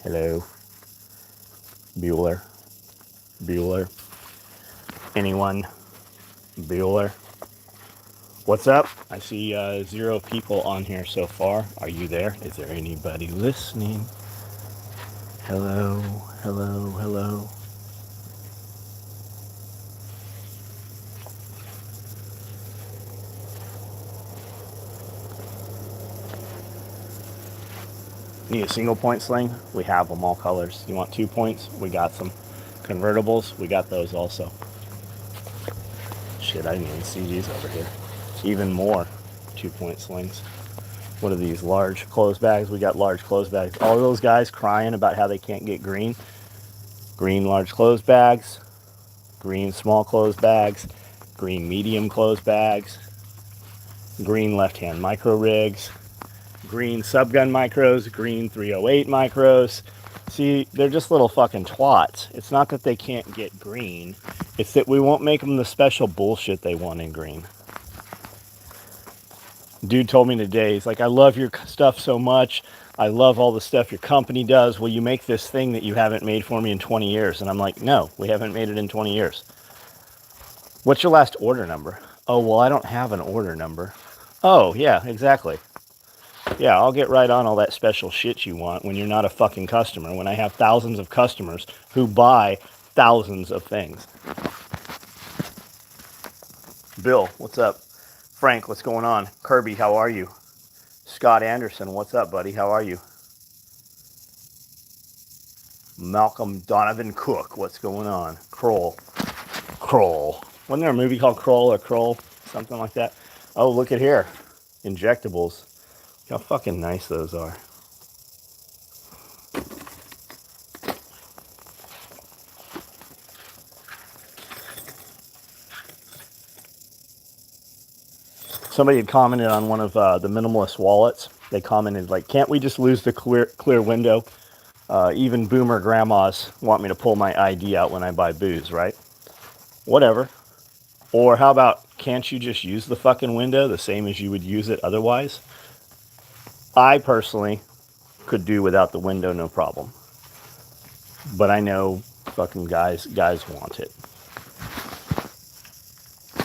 Hello. Bueller. Bueller. Anyone? Bueller. What's up? I see 0 people on here so far. Are you there? Is there anybody listening? Hello. Hello. Hello. Need a single point sling? We have them all colors. You want 2 points? We got some. Convertibles? We got those also. Shit, I didn't even see these over here. Even more 2-point slings. What are these, large clothes bags? We got large clothes bags. All those guys crying about how they can't get green. Green large clothes bags. Green small clothes bags. Green medium clothes bags. Green left-hand micro rigs. Green subgun micros. Green 308 micros. See, they're just little fucking twats. It's not that they can't get green. It's that we won't make them the special bullshit they want in green. Dude told me today, he's like, I love your stuff so much. I love all the stuff your company does. Will you make this thing that you haven't made for me in 20 years? And I'm like, no, we haven't made it in 20 years. What's your last order number? Oh, well, I don't have an order number. Oh, yeah, exactly. Yeah, I'll get right on all that special shit you want when you're not a fucking customer, when I have thousands of customers who buy thousands of things. Bill, what's up? Frank, what's going on? Kirby, how are you? Scott Anderson, what's up, buddy? How are you? Malcolm Donovan Cook, what's going on? Kroll. Wasn't there a movie called Kroll or Kroll? Something like that. Oh, look at here. Injectables. How fucking nice those are. Somebody had commented on one of the minimalist wallets. They commented, like, can't we just lose the clear window? Even boomer grandmas want me to pull my ID out when I buy booze, right? Whatever. Or how about, can't you just use the fucking window the same as you would use it otherwise? I personally could do without the window, no problem. But I know fucking guys want it.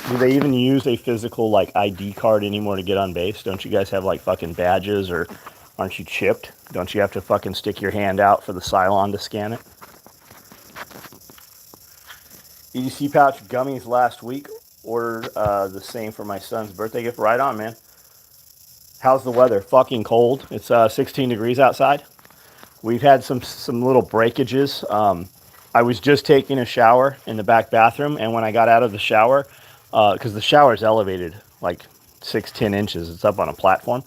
Do they even use a physical, like, ID card anymore to get on base? Don't you guys have, like, fucking badges, or aren't you chipped? Don't you have to fucking stick your hand out for the Cylon to scan it? EDC pouch gummies last week. Ordered the same for my son's birthday gift. Right on, man. How's the weather? Fucking cold. It's 16 degrees outside. We've had some little breakages. I was just taking a shower in the back bathroom, and when I got out of the shower, because the shower is elevated like 6-10 inches, it's up on a platform,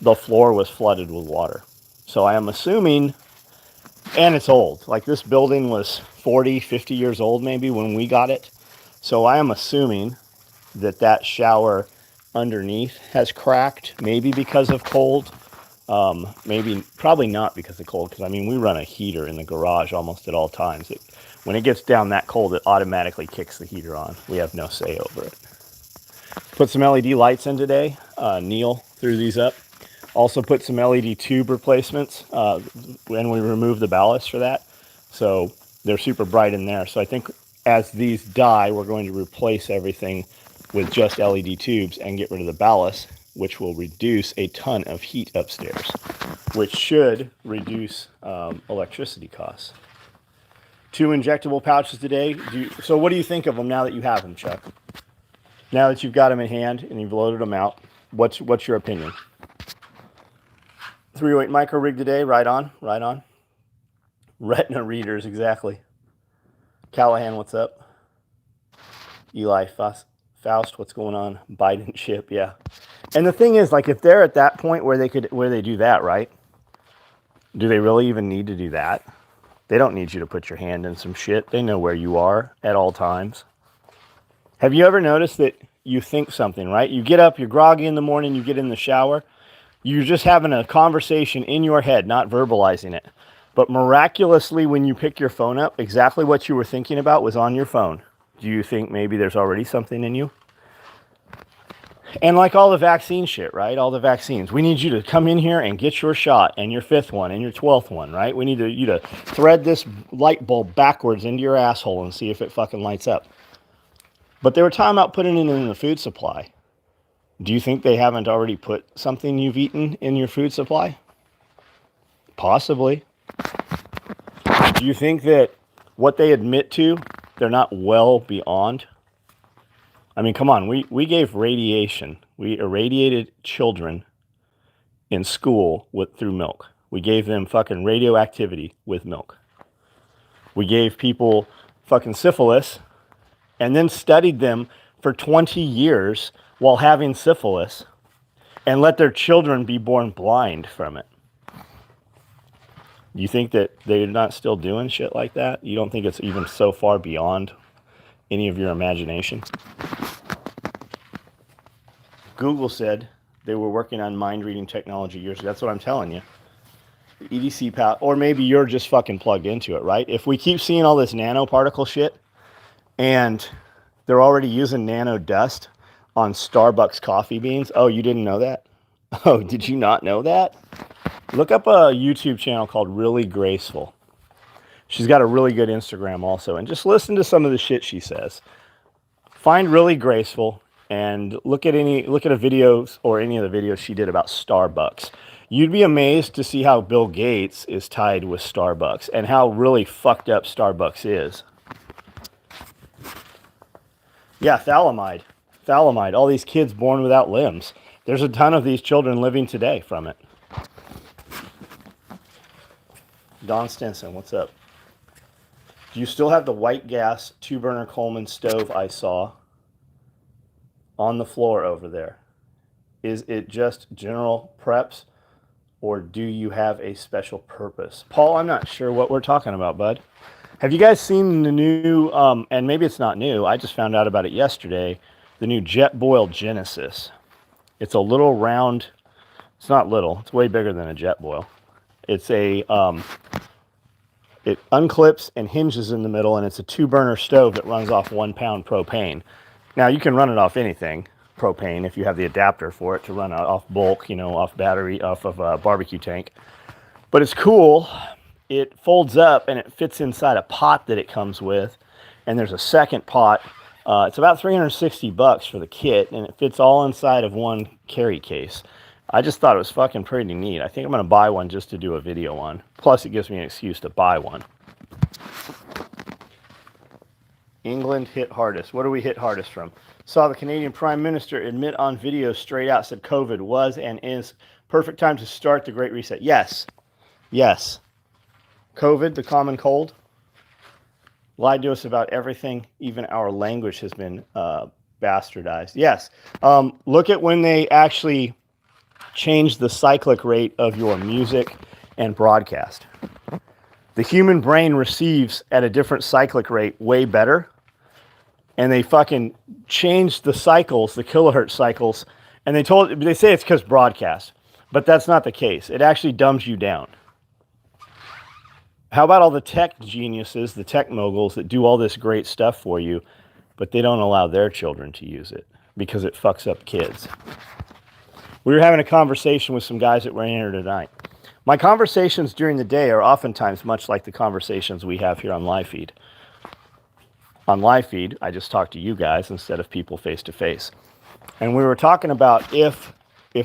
the floor was flooded with water. So I am assuming, and it's old, like this building was 40, 50 years old maybe when we got it. So I am assuming that shower underneath has cracked, maybe because of cold. Probably not because of cold, because I mean, we run a heater in the garage almost at all times. When it gets down that cold, it automatically kicks the heater on. We have no say over it. Put some LED lights in today. Neil threw these up. Also put some LED tube replacements, and we removed the ballast for that. So they're super bright in there. So I think as these die, we're going to replace everything with just LED tubes and get rid of the ballast, which will reduce a ton of heat upstairs, which should reduce electricity costs. 2 injectable pouches today. So what do you think of them now that you have them, Chuck? Now that you've got them in hand and you've loaded them out, what's your opinion? 308 micro rig today, right on. Retina readers, exactly. Callahan, what's up? Eli Faust, what's going on? Biden chip, yeah. And the thing is, like, if they're at that point where they do that, right? Do they really even need to do that? They don't need you to put your hand in some shit. They know where you are at all times. Have you ever noticed that you think something, right? You get up, you're groggy in the morning, you get in the shower, you're just having a conversation in your head, not verbalizing it. But miraculously, when you pick your phone up, exactly what you were thinking about was on your phone. Do you think maybe there's already something in you? And like all the vaccine shit, right? All the vaccines. We need you to come in here and get your shot and your 5th one and your 12th one, right? We need you to thread this light bulb backwards into your asshole and see if it fucking lights up. But they were talking about putting it in the food supply. Do you think they haven't already put something you've eaten in your food supply? Possibly. Do you think that what they admit to, they're not well beyond? I mean, come on, we gave radiation. We irradiated children in school through milk. We gave them fucking radioactivity with milk. We gave people fucking syphilis and then studied them for 20 years while having syphilis and let their children be born blind from it. You think that they're not still doing shit like that? You don't think it's even so far beyond any of your imagination? Google said they were working on mind-reading technology years ago. That's what I'm telling you. The EDC pouch, or maybe you're just fucking plugged into it, right? If we keep seeing all this nanoparticle shit and they're already using nano dust on Starbucks coffee beans. Oh, you didn't know that? Oh, did you not know that? Look up a YouTube channel called Really Graceful. She's got a really good Instagram also. And just listen to some of the shit she says. Find Really Graceful and look at a video or any of the videos she did about Starbucks. You'd be amazed to see how Bill Gates is tied with Starbucks and how really fucked up Starbucks is. Yeah, thalidomide. Thalidomide. All these kids born without limbs. There's a ton of these children living today from it. Don Stinson, what's up? Do you still have the white gas 2-burner Coleman stove I saw on the floor over there? Is it just general preps, or do you have a special purpose? Paul, I'm not sure what we're talking about, bud. Have you guys seen the new, and maybe it's not new, I just found out about it yesterday, the new Jetboil Genesis. It's a little round, it's not little, it's way bigger than a Jetboil. It's a, it unclips and hinges in the middle, and it's a 2-burner stove that runs off 1 pound propane. Now, you can run it off anything, propane, if you have the adapter for it to run off bulk, off battery, off of a barbecue tank. But it's cool. It folds up and it fits inside a pot that it comes with. And there's a second pot. It's about $360 for the kit, and it fits all inside of one carry case. I just thought it was fucking pretty neat. I think I'm going to buy one just to do a video on. Plus, it gives me an excuse to buy one. England hit hardest. What do we hit hardest from? Saw the Canadian Prime Minister admit on video straight out, said COVID was and is perfect time to start the Great Reset. Yes. Yes. COVID, the common cold, lied to us about everything. Even our language has been bastardized. Yes. Look at when they actually changed the cyclic rate of your music and broadcast. The human brain receives at a different cyclic rate way better. And they fucking changed the cycles, the kilohertz cycles. And they say it's because broadcast. But that's not the case. It actually dumbs you down. How about all the tech geniuses, the tech moguls that do all this great stuff for you, but they don't allow their children to use it because it fucks up kids? We were having a conversation with some guys that were in here tonight. My conversations during the day are oftentimes much like the conversations we have here on Live Feed. On Live Feed, I just talk to you guys instead of people face to face. And we were talking about if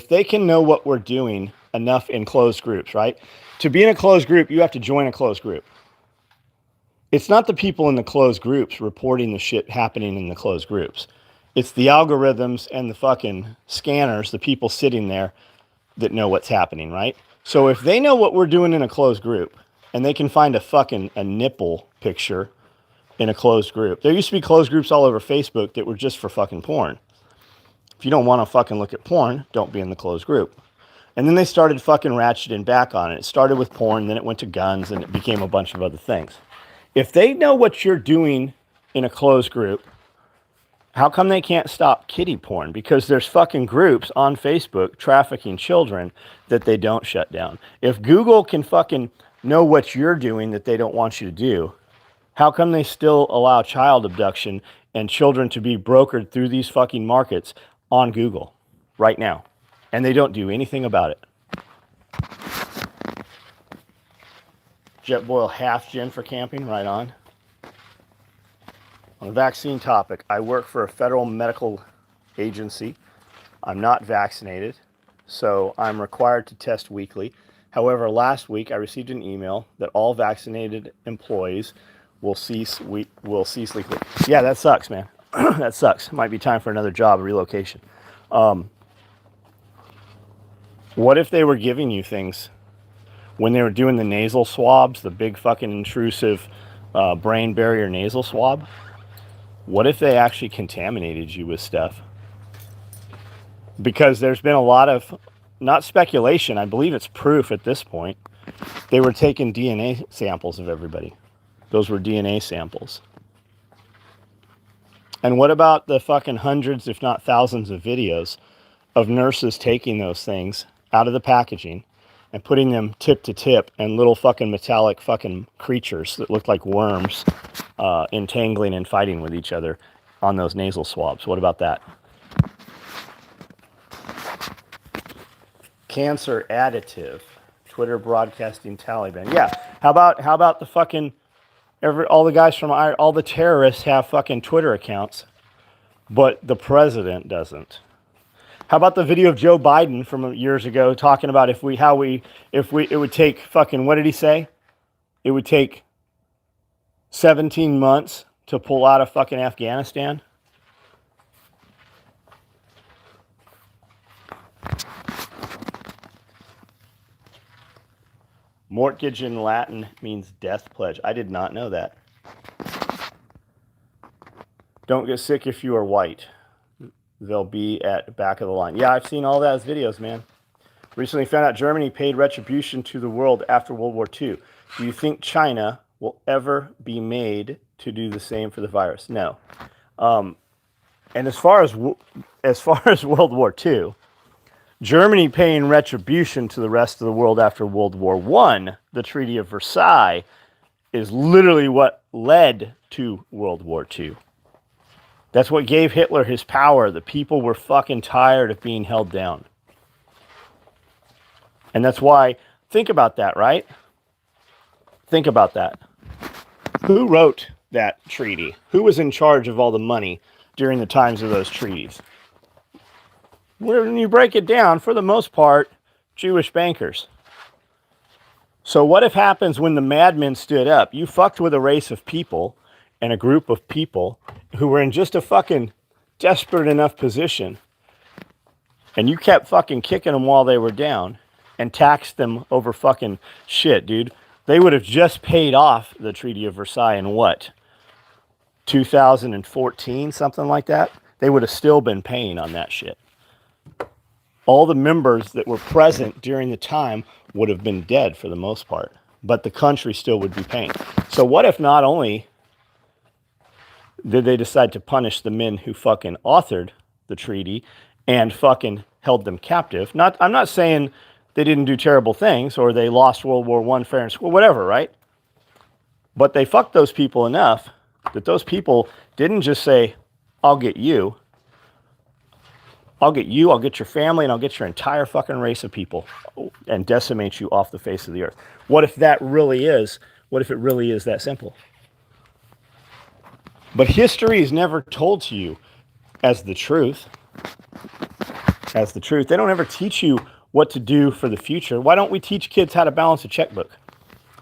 they can know what we're doing enough in closed groups, right? To be in a closed group, you have to join a closed group. It's not the people in the closed groups reporting the shit happening in the closed groups. It's the algorithms and the fucking scanners, the people sitting there that know what's happening, right? So if they know what we're doing in a closed group and they can find a nipple picture in a closed group. There used to be closed groups all over Facebook that were just for fucking porn. If you don't want to fucking look at porn, don't be in the closed group. And then they started fucking ratcheting back on it. It started with porn, then it went to guns, and it became a bunch of other things. If they know what you're doing in a closed group, how come they can't stop kiddie porn? Because there's fucking groups on Facebook trafficking children that they don't shut down. If Google can fucking know what you're doing that they don't want you to do, how come they still allow child abduction and children to be brokered through these fucking markets on Google? right now. And they don't do anything about it. Jetboil half gin for camping, right on. On the vaccine topic, I work for a federal medical agency. I'm not vaccinated, so I'm required to test weekly. However, last week I received an email that all vaccinated employees will cease weekly. Yeah, that sucks, man. That sucks. Might be time for another job, relocation. What if they were giving you things when they were doing the nasal swabs, the big fucking intrusive brain barrier nasal swab? What if they actually contaminated you with stuff? Because there's been a lot of, not speculation, I believe it's proof at this point. They were taking DNA samples of everybody. Those were DNA samples. And what about the fucking hundreds, if not thousands of videos of nurses taking those things out of the packaging and putting them tip to tip, and little fucking metallic fucking creatures that looked like worms entangling and fighting with each other on those nasal swabs? What about that? Cancer additive. Twitter broadcasting Taliban. Yeah. How about the fucking all the guys from all the terrorists have fucking Twitter accounts, but the president doesn't? How about the video of Joe Biden from years ago talking about it would take fucking, what did he say? It would take 17 months to pull out of fucking Afghanistan. Mortgage in Latin means death pledge. I did not know that. Don't get sick if you are white. They'll be at the back of the line. Yeah, I've seen all those videos, man. Recently found out Germany paid retribution to the world after World War II. Do you think China will ever be made to do the same for the virus? No. And as far as World War II, Germany paying retribution to the rest of the world after World War I, the Treaty of Versailles, is literally what led to World War II. That's what gave Hitler his power. The people were fucking tired of being held down. And that's why, think about that, right? Think about that. Who wrote that treaty? Who was in charge of all the money during the times of those treaties? When you break it down, for the most part, Jewish bankers. So what if happens when the madmen stood up? You fucked with a race of people and a group of people who were in just a fucking desperate enough position, and you kept fucking kicking them while they were down and taxed them over fucking shit, dude. They would have just paid off the Treaty of Versailles in what? 2014, something like that? They would have still been paying on that shit. All the members that were present during the time would have been dead for the most part, but the country still would be paying. So what if not only did they decide to punish the men who fucking authored the treaty and fucking held them captive? I'm not saying they didn't do terrible things or they lost World War I fair and square, whatever, right? But they fucked those people enough that those people didn't just say, I'll get you, I'll get your family, and I'll get your entire fucking race of people and decimate you off the face of the earth. What if it really is that simple? But history is never told to you as the truth. As the truth. They don't ever teach you what to do for the future. Why don't we teach kids how to balance a checkbook?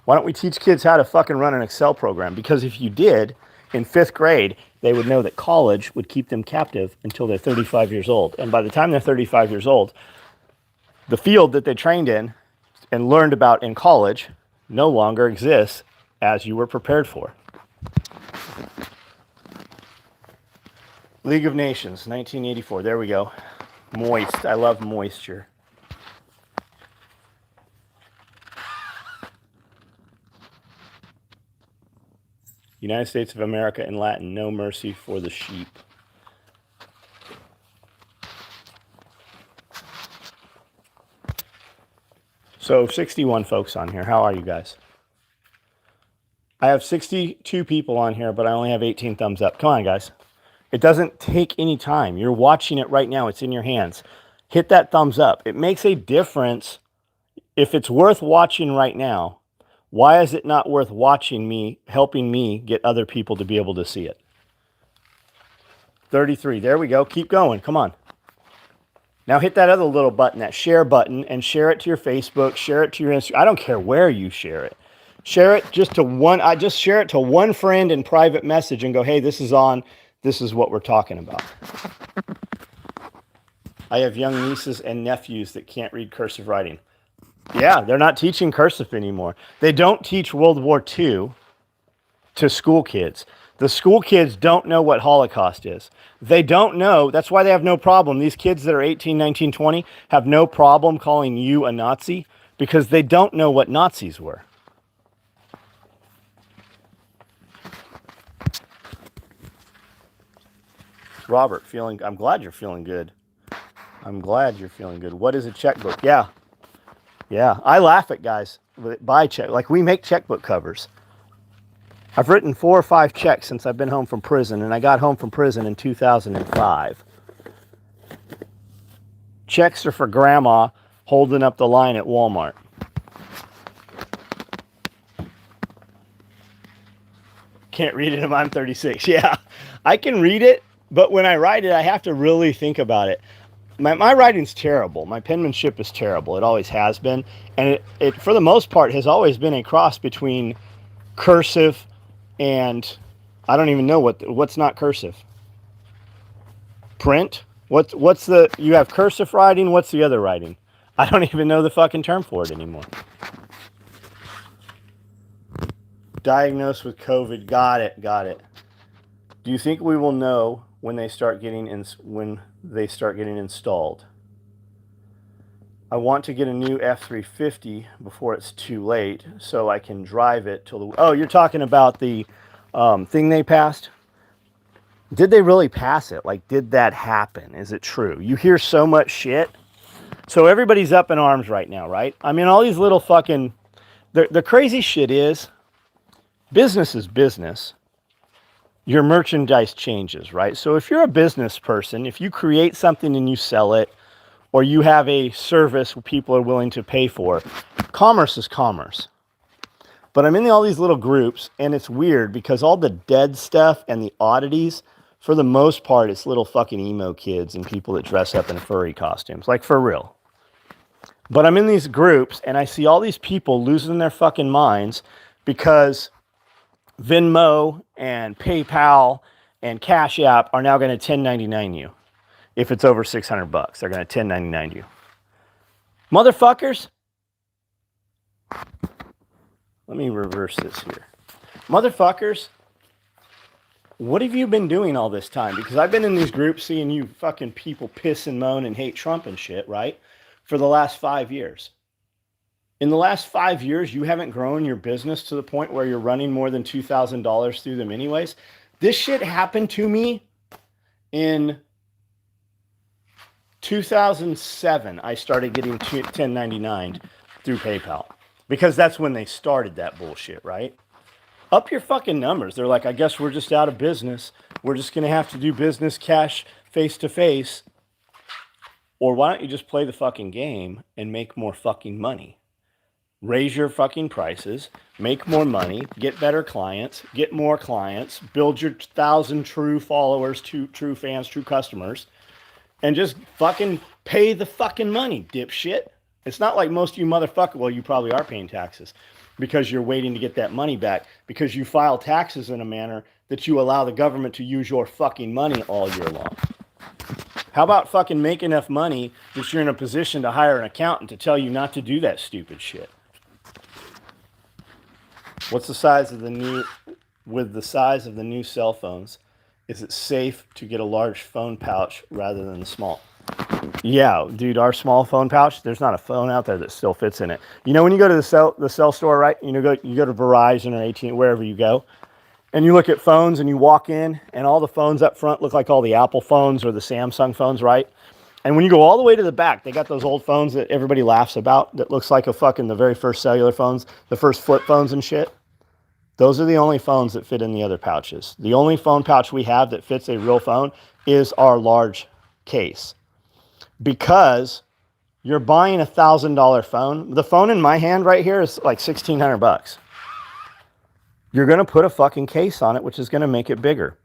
Why don't we teach kids how to fucking run an Excel program? Because if you did, in 5th grade, they would know that college would keep them captive until they're 35 years old. And by the time they're 35 years old, the field that they trained in and learned about in college no longer exists as you were prepared for. League of Nations, 1984. There we go. Moist. I love moisture. United States of America in Latin, no mercy for the sheep. So 61 folks on here. How are you guys? I have 62 people on here, but I only have 18 thumbs up. Come on, guys. It doesn't take any time. You're watching it right now. It's in your hands. hit that thumbs up. It makes a difference. If it's worth watching right now, why is it not worth watching me, helping me get other people to be able to see it? 33. There we go. Keep going. Come on. Now hit that other little button, that share button, and share it to your Facebook, share it to your Instagram. I don't care where you share it. Share it just to one. I just share it to one friend in private message and go, hey, this is on. This is what we're talking about. I have young nieces and nephews that can't read cursive writing. Yeah, they're not teaching cursive anymore. They don't teach World War II to school kids. The school kids don't know what Holocaust is. They don't know. That's why they have no problem. These kids that are 18, 19, 20 have no problem calling you a Nazi because they don't know what Nazis were. Robert, I'm glad you're feeling good. I'm glad you're feeling good. What is a checkbook? Yeah. I laugh at guys that buy check. Like, we make checkbook covers. I've written 4 or 5 checks since I've been home from prison, and I got home from prison in 2005. Checks are for grandma holding up the line at Walmart. Can't read it if I'm 36. Yeah, I can read it, but when I write it, I have to really think about it. My writing's terrible. My penmanship is terrible. It always has been. And it for the most part, has always been a cross between cursive and I don't even know what's not cursive. Print? What's the, you have cursive writing, what's the other writing? I don't even know the fucking term for it anymore. Diagnosed with COVID. Got it. Do you think we will know when they start getting installed? I want to get a new F-350 before it's too late so I can drive it till the... Oh, you're talking about the thing they passed? Did they really pass it? Like, did that happen? Is it true? You hear so much shit. So everybody's up in arms right now, right? I mean, all these little fucking... The crazy shit is, business is business. Your merchandise changes, right? So if you're a business person, if you create something and you sell it, or you have a service people are willing to pay for, commerce is commerce. But I'm in all these little groups, and it's weird because all the dead stuff and the oddities, for the most part, it's little fucking emo kids and people that dress up in furry costumes, like for real. But I'm in these groups, and I see all these people losing their fucking minds because Venmo and PayPal and Cash App are now going to 1099 you. If it's over $600, they're going to 1099 you. Motherfuckers. Let me reverse this here. Motherfuckers, what have you been doing all this time? Because I've been in these groups seeing you fucking people piss and moan and hate Trump and shit, right? For the last 5 years. In the last 5 years, you haven't grown your business to the point where you're running more than $2,000 through them anyways. This shit happened to me in 2007. I started getting 1099 through PayPal because that's when they started that bullshit, right? Up your fucking numbers. They're like, I guess we're just out of business. We're just going to have to do business cash face to face. Or why don't you just play the fucking game and make more fucking money? Raise your fucking prices, make more money, get better clients, get more clients, build your 1,000 true followers, true fans, true customers, and just fucking pay the fucking money, dipshit. It's not like most of you motherfuckers, well, you probably are paying taxes because you're waiting to get that money back because you file taxes in a manner that you allow the government to use your fucking money all year long. How about fucking make enough money that you're in a position to hire an accountant to tell you not to do that stupid shit? What's the size of the new, with the size of the new cell phones, is it safe to get a large phone pouch rather than the small? Yeah, dude, our small phone pouch, there's not a phone out there that still fits in it. You know, when you go to the cell store, right? You go to Verizon or AT&T, wherever you go, and you look at phones and you walk in and all the phones up front look like all the Apple phones or the Samsung phones, right? And when you go all the way to the back, they got those old phones that everybody laughs about that looks like the very first cellular phones, the first flip phones and shit. Those are the only phones that fit in the other pouches. The only phone pouch we have that fits a real phone is our large case. because you're buying $1,000 phone. The phone in my hand right here is like $1,600. You're going to put a fucking case on it, which is going to make it bigger.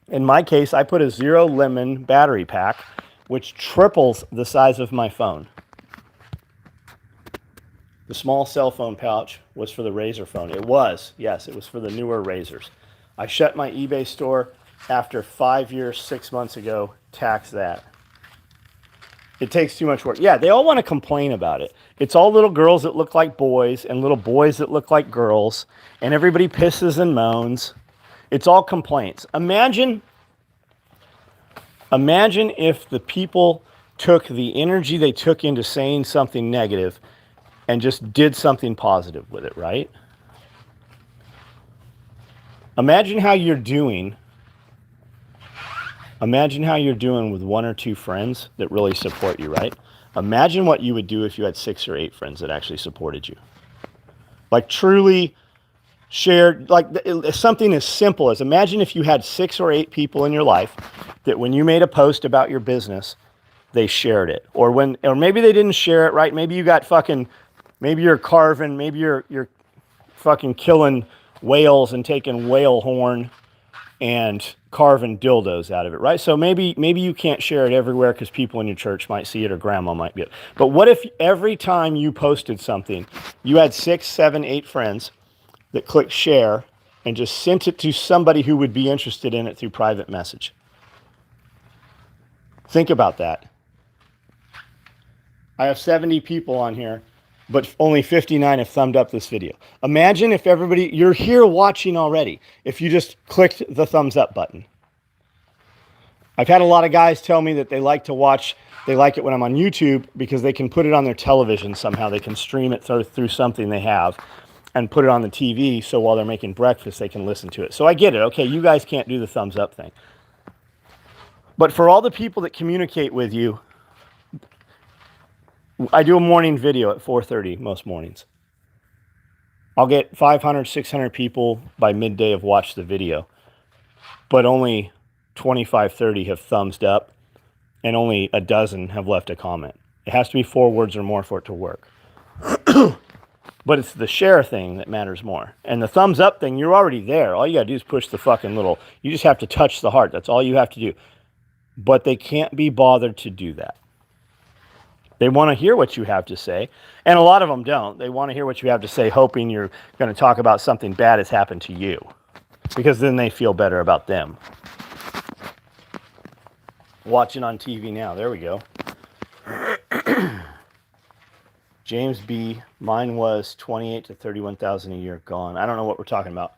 In my case, I put a 0 lemon battery pack, which triples the size of my phone. The small cell phone pouch was for the Razr phone. It was, yes, it was for the newer Razrs. I shut my eBay store after 5 years, 6 months ago. Tax that. It takes too much work. Yeah, they all want to complain about it. It's all little girls that look like boys and little boys that look like girls, and everybody pisses and moans. It's all complaints. Imagine if the people took the energy they took into saying something negative and just did something positive with it, right? Imagine how you're doing. Imagine how you're doing with 1 or 2 friends that really support you, right? Imagine what you would do if you had 6 or 8 friends that actually supported you. Like truly shared, like something as simple as, imagine if you had 6 or 8 people in your life that when you made a post about your business, they shared it. Or maybe they didn't share it, right? Maybe you got fucking, maybe you're carving, maybe you're fucking killing whales and taking whale horn and carving dildos out of it, right? So maybe you can't share it everywhere because people in your church might see it or grandma might be it. But what if every time you posted something, you had 6, 7, 8 friends that clicked share and just sent it to somebody who would be interested in it through private message? Think about that. I have 70 people on here, but only 59 have thumbed up this video. Imagine if everybody, you're here watching already, if you just clicked the thumbs up button. I've had a lot of guys tell me that they like to watch, they like it when I'm on YouTube because they can put it on their television somehow. They can stream it through something they have and put it on the TV so while they're making breakfast, they can listen to it. So I get it. Okay, you guys can't do the thumbs up thing. But for all the people that communicate with you, I do a morning video at 4:30 most mornings. I'll get 500, 600 people by midday have watched the video, but only 25, 30 have thumbs up, and only a dozen have left a comment. It has to be 4 words or more for it to work. But it's the share thing that matters more. And the thumbs up thing, you're already there. All you got to do is push the fucking little, you just have to touch the heart. That's all you have to do. But they can't be bothered to do that. They want to hear what you have to say, and a lot of them don't. They want to hear what you have to say, hoping you're going to talk about something bad has happened to you, because then they feel better about them. Watching on TV now. There we go. James B. Mine was 28 to 31,000 a year. Gone. I don't know what we're talking about.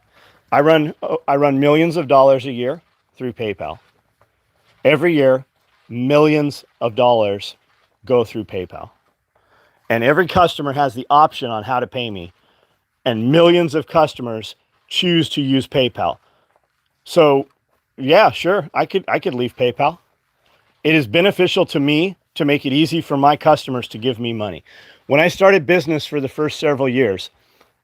I run millions of dollars a year through PayPal. Every year, millions of dollars go through PayPal. And every customer has the option on how to pay me. And millions of customers choose to use PayPal. So, yeah, sure, I could leave PayPal. It is beneficial to me to make it easy for my customers to give me money. When I started business for the first several years,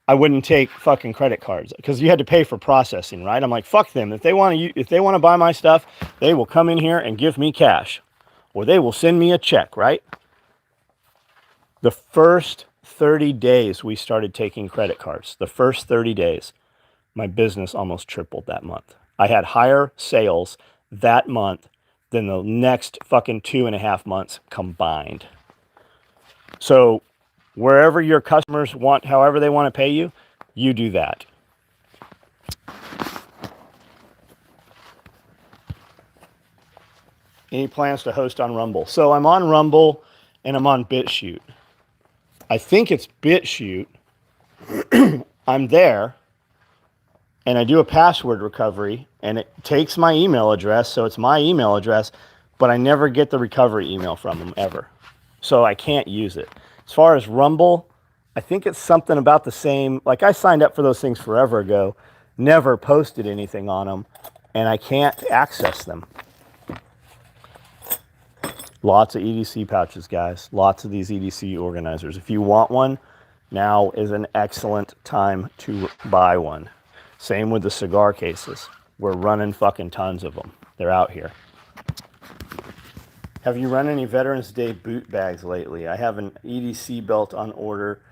I wouldn't take fucking credit cards because you had to pay for processing, right? I'm like, fuck them. If they want to buy my stuff, they will come in here and give me cash, or they will send me a check, right? The first 30 days we started taking credit cards. The first 30 days, my business almost tripled that month. I had higher sales that month than the next fucking 2.5 months combined. So wherever your customers want, however they want to pay you, you do that. Any plans to host on Rumble? So I'm on Rumble and I'm on BitChute. I think it's BitChute. I'm there and I do a password recovery and it takes my email address. So it's my email address, but I never get the recovery email from them ever. So I can't use it. As far as Rumble, I think it's something about the same. Like I signed up for those things forever ago, never posted anything on them, and I can't access them. Lots of EDC pouches, guys. Lots of these EDC organizers. If you want one, now is an excellent time to buy one. Same with the cigar cases. We're running fucking tons of them. They're out here. Have you run any Veterans Day boot bags lately? I have an EDC belt on order.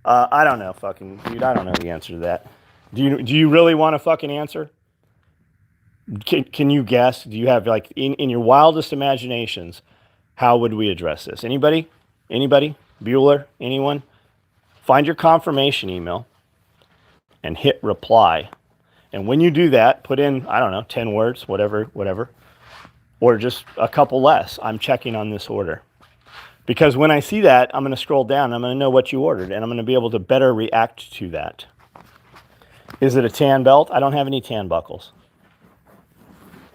I don't know, fucking dude. I don't know the answer to that. Do you really want to fucking answer? Can you guess? Do you have like in your wildest imaginations? How would we address this? Anybody? Anybody? Bueller? Anyone? Find your confirmation email and hit reply. And when you do that, put in, I don't know, 10 words, whatever, or just a couple less. I'm checking on this order. Because when I see that, I'm going to scroll down. I'm going to know what you ordered, and I'm going to be able to better react to that. Is it a tan belt? I don't have any tan buckles.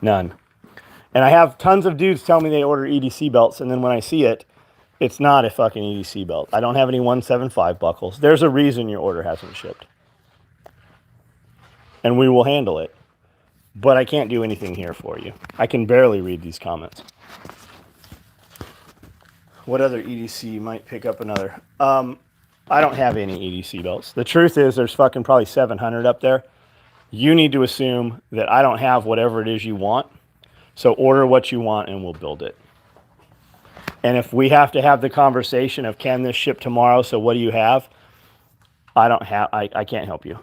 None. And I have tons of dudes tell me they order EDC belts, and then when I see it, it's not a fucking EDC belt. I don't have any 175 buckles. There's a reason your order hasn't shipped. And we will handle it. But I can't do anything here for you. I can barely read these comments. What other EDC might pick up another? I don't have any EDC belts. The truth is there's fucking probably 700 up there. You need to assume that I don't have whatever it is you want. So order what you want and we'll build it. And if we have to have the conversation of can this ship tomorrow, so what do you have? I can't help you.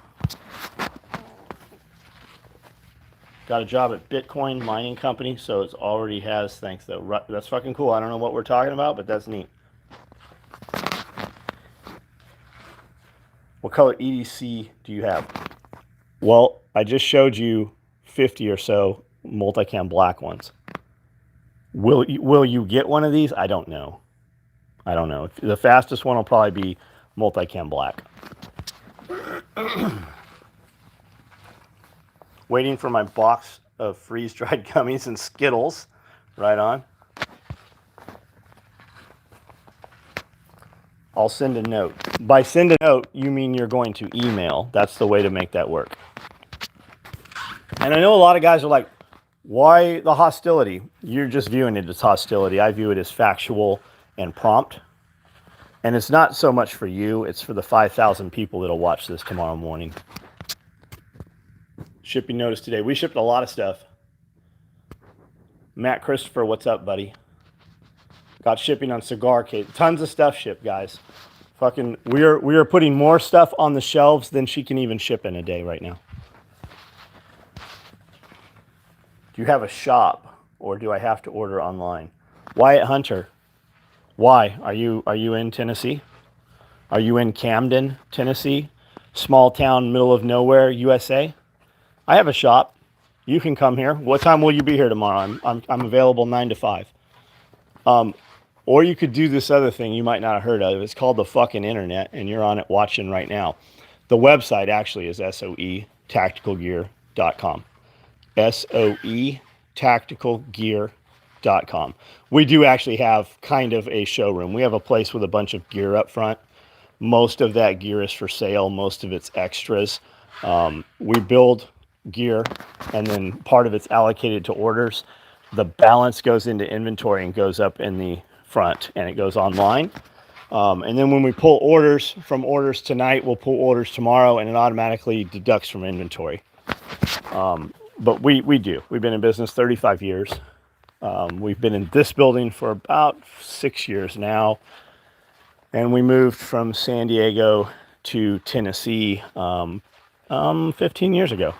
Got a job at Bitcoin mining company, so it already has, thanks though. That's fucking cool. I don't know what we're talking about, but that's neat. What color EDC do you have? Well, I just showed you 50 or so multicam black ones. Will you get one of these? I don't know. I don't know. The fastest one will probably be multicam black. Waiting for my box of freeze-dried gummies and Skittles. Right on. I'll send a note. By send a note, you mean you're going to email. That's the way to make that work. And I know a lot of guys are like, why the hostility? You're just viewing it as hostility. I view it as factual and prompt. And it's not so much for you. It's for the 5,000 people that'll watch this tomorrow morning. Shipping notice today. We shipped a lot of stuff. Matt Christopher, what's up, buddy? Got shipping on cigar case. Tons of stuff shipped, guys. Fucking, we are putting more stuff on the shelves than she can even ship in a day right now. Do you have a shop, or do I have to order online? Wyatt Hunter. Why? Are you in Tennessee? Are you in Camden, Tennessee? Small town, middle of nowhere, USA? I have a shop. You can come here. What time will you be here tomorrow? I'm available 9 to 5. Or you could do this other thing you might not have heard of. It's called the fucking internet, and you're on it watching right now. The website actually is soetacticalgear.com. soetacticalgear.com. We do actually have kind of a showroom. We have a place with a bunch of gear up front. Most of that gear is for sale. Most of it's extras. We build gear, and then part of it's allocated to orders. The balance goes into inventory and goes up in the front, and it goes online. And then when we pull orders from orders tonight, we'll pull orders tomorrow, and it automatically deducts from inventory. But we do. We've been in business 35 years. We've been in this building for about 6 years now. And we moved from San Diego to Tennessee 15 years ago.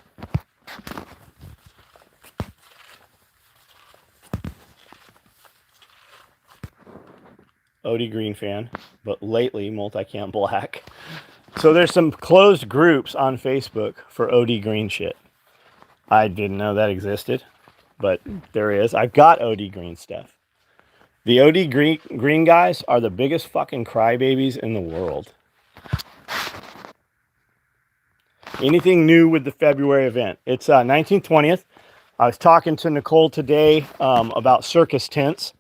OD Green fan, but lately multicam black. So there's some closed groups on Facebook for OD Green shit. I didn't know that existed, but there is. I've got OD Green stuff. The OD Green guys are the biggest fucking crybabies in the world. Anything new with the February event? It's 19th, 20th. I was talking to Nicole today about circus tents.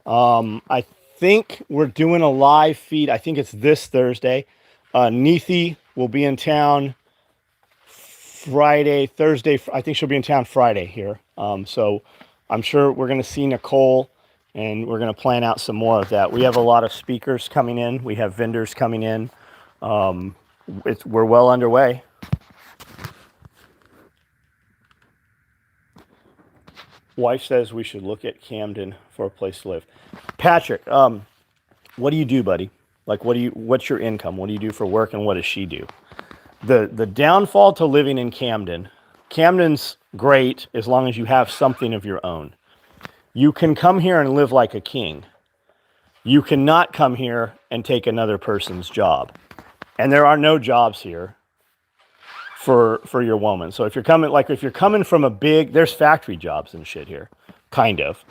I think we're doing a live feed. I think it's this Thursday. Neethi will be in town Friday, Thursday. I think she'll be in town Friday here. So I'm sure we're going to see Nicole, and we're going to plan out some more of that. We have a lot of speakers coming in. We have vendors coming in. We're well underway. Wife says we should look at Camden for a place to live. Patrick, what do you do, buddy? Like, what's your income? What do you do for work, and what does she do? The downfall to living in Camden, Camden's great as long as you have something of your own. You can come here and live like a king. You cannot come here and take another person's job. And there are no jobs here for your woman. So if you're coming from a big, there's factory jobs and shit here, kind of.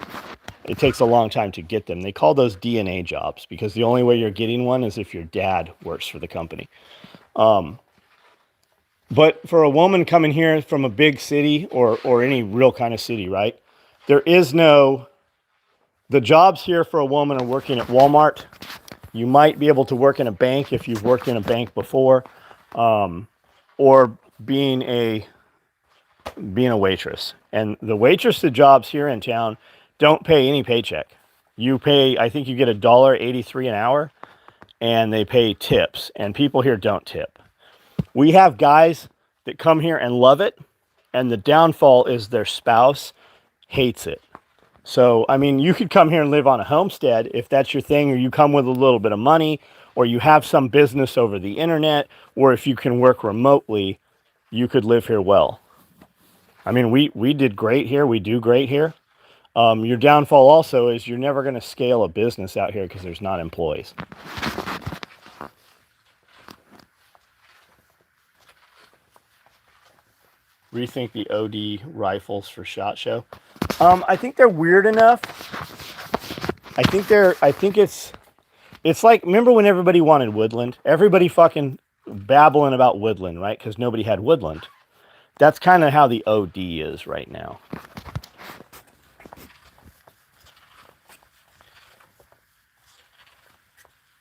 It takes a long time to get them. They call those DNA jobs because the only way you're getting one is if your dad works for the company. But for a woman coming here from a big city or any real kind of city, right? The jobs here for a woman are working at Walmart. You might be able to work in a bank if you've worked in a bank before, or being a waitress. And the waitress jobs here in town don't pay any paycheck. I think you get $1.83 an hour, and they pay tips. And people here don't tip. We have guys that come here and love it, and the downfall is their spouse hates it. So, I mean, you could come here and live on a homestead if that's your thing, or you come with a little bit of money, or you have some business over the internet, or if you can work remotely, you could live here well. I mean, we did great here. We do great here. Your downfall also is you're never going to scale a business out here because there's not employees. Rethink the OD rifles for SHOT Show. I think they're weird enough. I think it's like, remember when everybody wanted Woodland? Everybody fucking babbling about Woodland, right? Because nobody had Woodland. That's kind of how the OD is right now.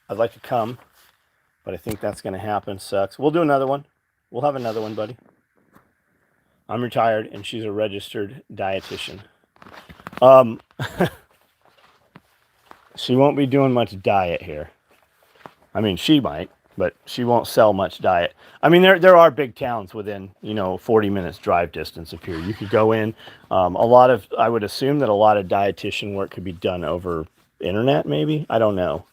I'd like to come, but I think that's going to happen. Sucks. We'll do another one. We'll have another one, buddy. I'm retired, and she's a registered dietitian. She won't be doing much diet here. I mean, she might, but she won't sell much diet. I mean, there are big towns within, 40 minutes drive distance of here. You could go in. I would assume that a lot of dietitian work could be done over internet, maybe. I don't know.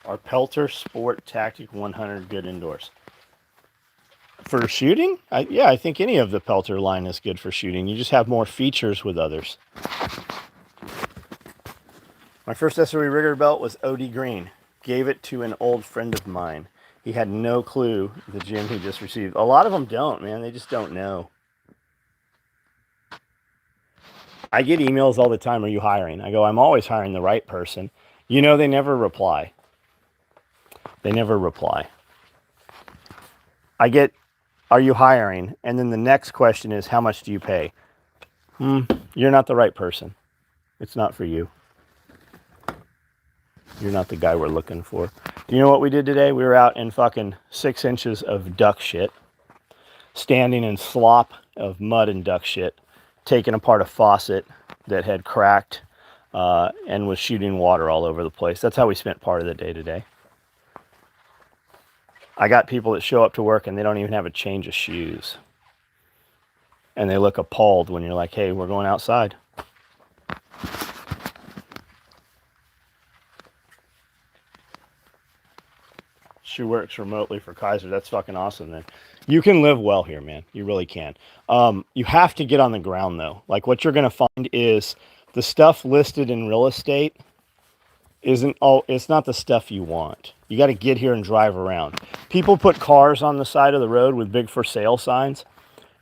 Are Pelter Sport Tactic 100 good indoors? For shooting? I think any of the Pelter line is good for shooting. You just have more features with others. My first SOE rigger belt was OD Green. Gave it to an old friend of mine. He had no clue the gym he just received. A lot of them don't, man. They just don't know. I get emails all the time. Are you hiring? I go, I'm always hiring the right person. They never reply. They never reply. I get, are you hiring? And then the next question is, how much do you pay? You're not the right person. It's not for you. You're not the guy we're looking for. Do you know what we did today? We were out in fucking 6 inches of duck shit, standing in slop of mud and duck shit, taking apart a faucet that had cracked and was shooting water all over the place. That's how we spent part of the day today. I got people that show up to work and they don't even have a change of shoes. And they look appalled when you're like, hey, we're going outside. She works remotely for Kaiser. That's fucking awesome, then. You can live well here, man. You really can. You have to get on the ground, though. Like, what you're going to find is the stuff listed in real estate it's not the stuff you want. You got to get here and drive around. People put cars on the side of the road with big for sale signs,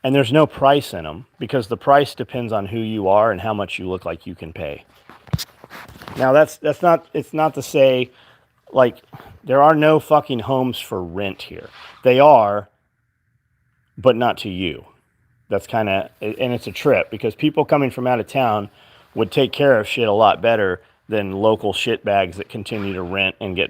and there's no price in them because the price depends on who you are and how much you look like you can pay. Now, it's not to say, like, there are no fucking homes for rent here. They are, but not to you. That's kind of, and it's a trip because people coming from out of town would take care of shit a lot better than local shitbags that continue to rent and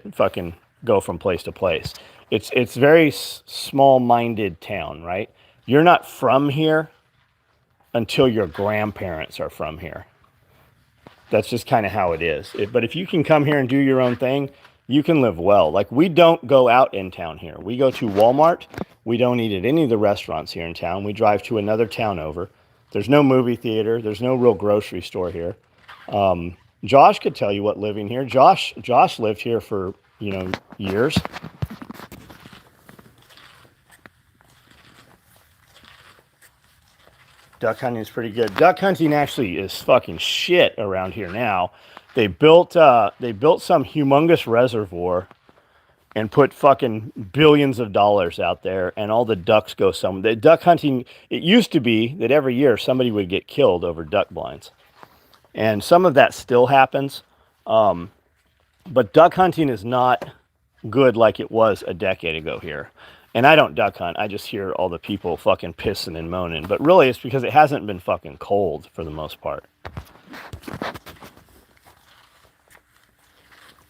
go from place to place. It's very small-minded town, right? You're not from here until your grandparents are from here. That's just kind of how it is. But if you can come here and do your own thing, you can live well. Like, we don't go out in town here. We go to Walmart. We don't eat at any of the restaurants here in town. We drive to another town over. There's no movie theater. There's no real grocery store here. Josh could tell you what living here. Josh lived here for, years. Duck hunting is pretty good. Duck hunting actually is fucking shit around here now. They built some humongous reservoir and put fucking billions of dollars out there, and all the ducks go somewhere. The duck hunting, it used to be that every year somebody would get killed over duck blinds. And some of that still happens. But duck hunting is not good like it was a decade ago here. And I don't duck hunt. I just hear all the people fucking pissing and moaning. But really, it's because it hasn't been fucking cold for the most part.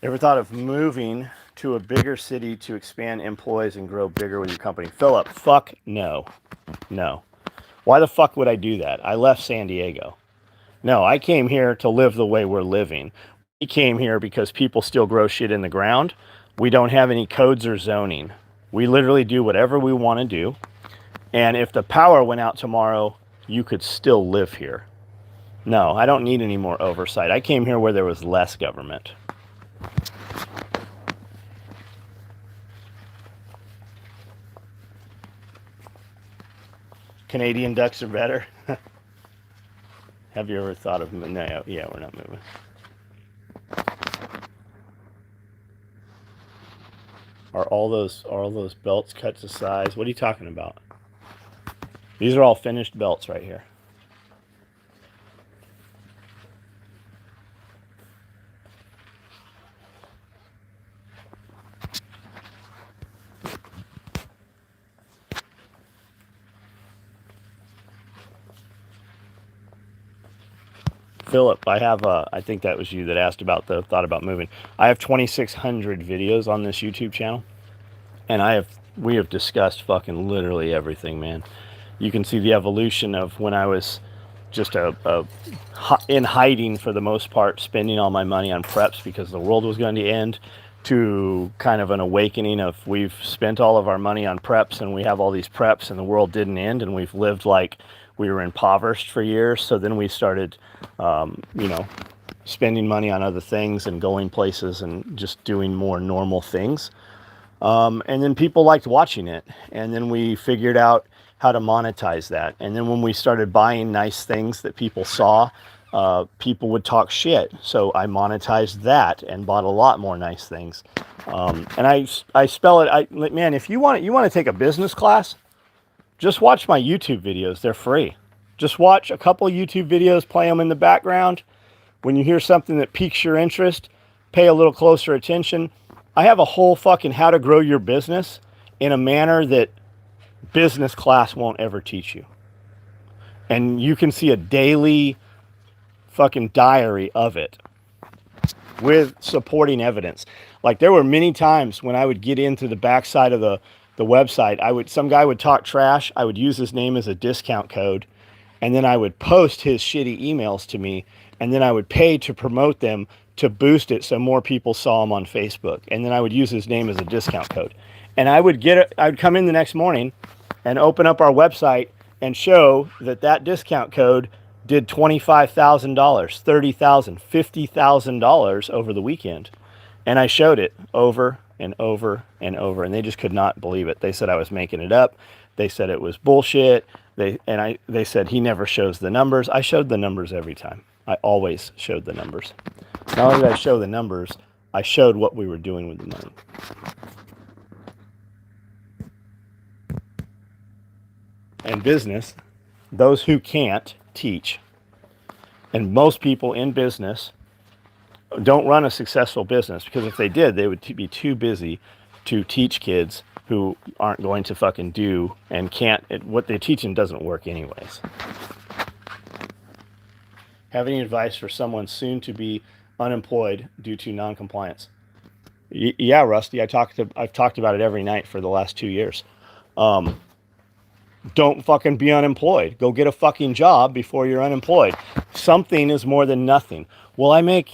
Ever thought of moving to a bigger city to expand employees and grow bigger with your company? Philip, fuck no. No. Why the fuck would I do that? I left San Diego. No, I came here to live the way we're living. We came here because people still grow shit in the ground. We don't have any codes or zoning. We literally do whatever we want to do. And if the power went out tomorrow, you could still live here. No, I don't need any more oversight. I came here where there was less government. Canadian ducks are better. Have you ever thought of... No, yeah, we're not moving. Are all those belts cut to size? What are you talking about? These are all finished belts right here. Philip, I think that was you that asked about the thought about moving. I have 2,600 videos on this YouTube channel, and we have discussed fucking literally everything, man. You can see the evolution of when I was just in hiding for the most part, spending all my money on preps because the world was going to end, to kind of an awakening of we've spent all of our money on preps and we have all these preps and the world didn't end and we've lived like we were impoverished for years. So then we started, spending money on other things and going places and just doing more normal things. And then people liked watching it. And then we figured out how to monetize that. And then when we started buying nice things that people saw, people would talk shit. So I monetized that and bought a lot more nice things. And I spell it, man, if you want to take a business class, just watch my YouTube videos. They're free. Just watch a couple of YouTube videos, play them in the background. When you hear something that piques your interest, pay a little closer attention. I have a whole fucking how to grow your business in a manner that business class won't ever teach you. And you can see a daily fucking diary of it with supporting evidence. Like, there were many times when I would get into the backside of the website, some guy would talk trash. I would use his name as a discount code, and then I would post his shitty emails to me, and then I would pay to promote them to boost it so more people saw him on Facebook. And then I would use his name as a discount code. And I would come in the next morning and open up our website and show that discount code did $25,000, $30,000, $50,000 over the weekend. And I showed it over and over and over, and they just could not believe it. They said I was making it up. They said it was bullshit. They said he never shows the numbers. I showed the numbers every time. I always showed the numbers. Not only did I show the numbers, I showed what we were doing with the money. And business, those who can't teach, and most people in business don't run a successful business, because if they did, they would be too busy to teach kids who aren't going to fucking do and can't. What they're teaching doesn't work anyways. Have any advice for someone soon to be unemployed due to non-compliance? Yeah, Rusty, I've talked about it every night for the last 2 years. Don't fucking be unemployed. Go get a fucking job before you're unemployed. Something is more than nothing. Well, I make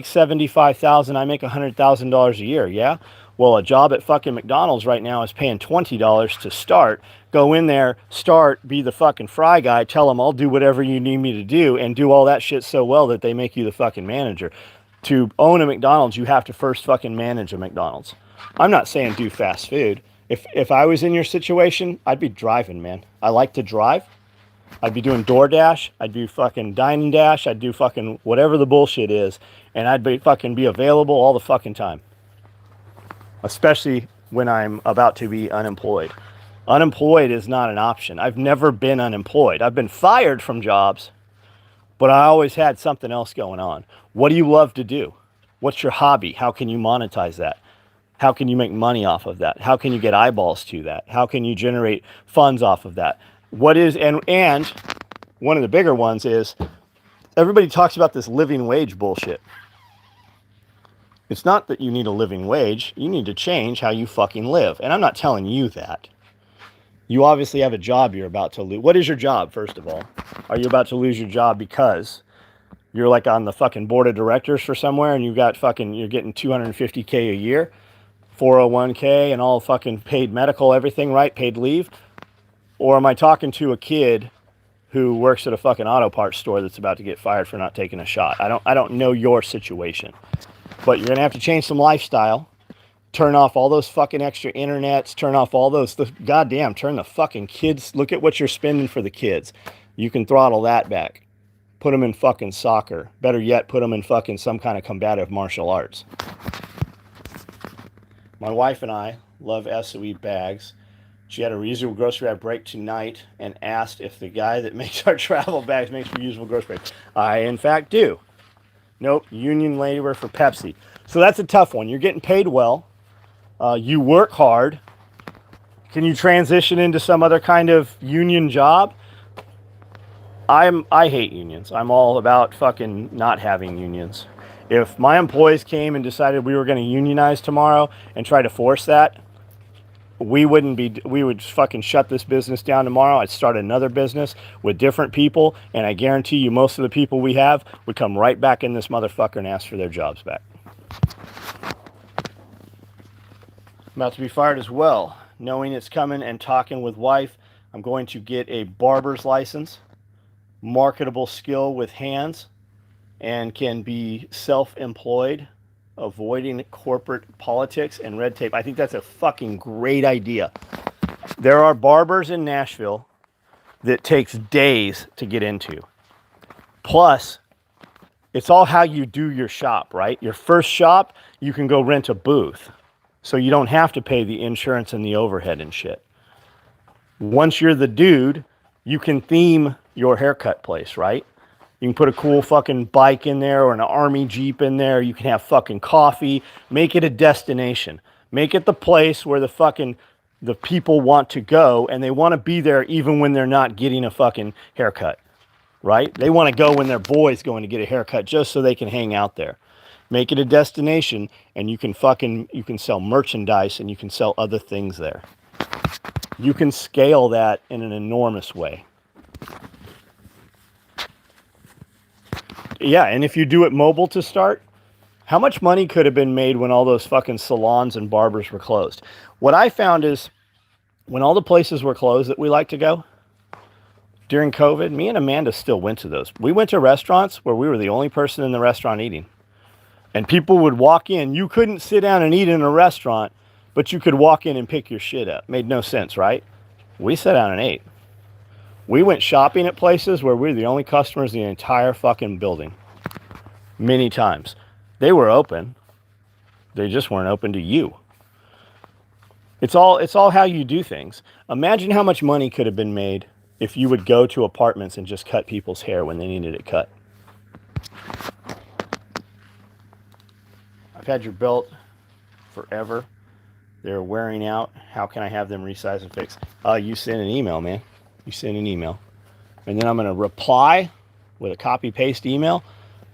75,000. I make $100,000 a year. Yeah. Well, a job at fucking McDonald's right now is paying $20 to start. Go in there, start, be the fucking fry guy. Tell them I'll do whatever you need me to do, and do all that shit so well that they make you the fucking manager. To own a McDonald's, you have to first fucking manage a McDonald's. I'm not saying do fast food. If I was in your situation, I'd be driving, man. I like to drive. I'd be doing DoorDash. I'd do fucking Dine and Dash. I'd do fucking whatever the bullshit is, and I'd be available all the fucking time. Especially when I'm about to be unemployed. Unemployed is not an option. I've never been unemployed. I've been fired from jobs, but I always had something else going on. What do you love to do? What's your hobby? How can you monetize that? How can you make money off of that? How can you get eyeballs to that? How can you generate funds off of that? And one of the bigger ones is everybody talks about this living wage bullshit. It's not that you need a living wage. You need to change how you fucking live. And I'm not telling you that. You obviously have a job you're about to lose. What is your job, first of all? Are you about to lose your job because you're like on the fucking board of directors for somewhere and you're getting $250K a year, 401K and all fucking paid medical, everything, right? Paid leave? Or am I talking to a kid who works at a fucking auto parts store that's about to get fired for not taking a shot? I don't know your situation, but you're going to have to change some lifestyle. Turn off all those fucking extra internets. Turn off all those, turn the fucking kids. Look at what you're spending for the kids. You can throttle that back. Put them in fucking soccer. Better yet, put them in fucking some kind of combative martial arts. My wife and I love SOE bags. She had a reusable grocery bag break tonight and asked if the guy that makes our travel bags makes reusable grocery bags. I, in fact, do. Nope, union labor for Pepsi. So that's a tough one. You're getting paid well. You work hard. Can you transition into some other kind of union job? I hate unions. I'm all about fucking not having unions. If my employees came and decided we were going to unionize tomorrow and try to force that, we would fucking shut this business down tomorrow. I'd start another business with different people, and I guarantee you most of the people we have would come right back in this motherfucker and ask for their jobs back. I'm about to be fired as well. Knowing it's coming and talking with wife, I'm going to get a barber's license, marketable skill with hands, and can be self-employed, avoiding corporate politics and red tape. I think that's a fucking great idea. There are barbers in Nashville that takes days to get into. Plus, it's all how you do your shop, right? Your first shop, you can go rent a booth. So you don't have to pay the insurance and the overhead and shit. Once you're the dude, you can theme your haircut place, right? You can put a cool fucking bike in there or an army Jeep in there. You can have fucking coffee. Make it a destination. Make it the place where the people want to go, and they want to be there even when they're not getting a fucking haircut, right? They want to go when their boy's going to get a haircut just so they can hang out there. Make it a destination, and you can sell merchandise and you can sell other things there. You can scale that in an enormous way. Yeah, and if you do it mobile to start, how much money could have been made when all those fucking salons and barbers were closed? What I found is when all the places were closed that we like to go during COVID, me and Amanda still went to those. We went to restaurants where we were the only person in the restaurant eating. And people would walk in. You couldn't sit down and eat in a restaurant, but you could walk in and pick your shit up. Made no sense, right? We sat down and ate. We went shopping at places where we were the only customers in the entire fucking building. Many times. They were open. They just weren't open to you. It's all how you do things. Imagine how much money could have been made if you would go to apartments and just cut people's hair when they needed it cut. I've had your belt forever. They're wearing out. How can I have them resized and fixed? You send an email, man. You send an email. And then I'm going to reply with a copy-paste email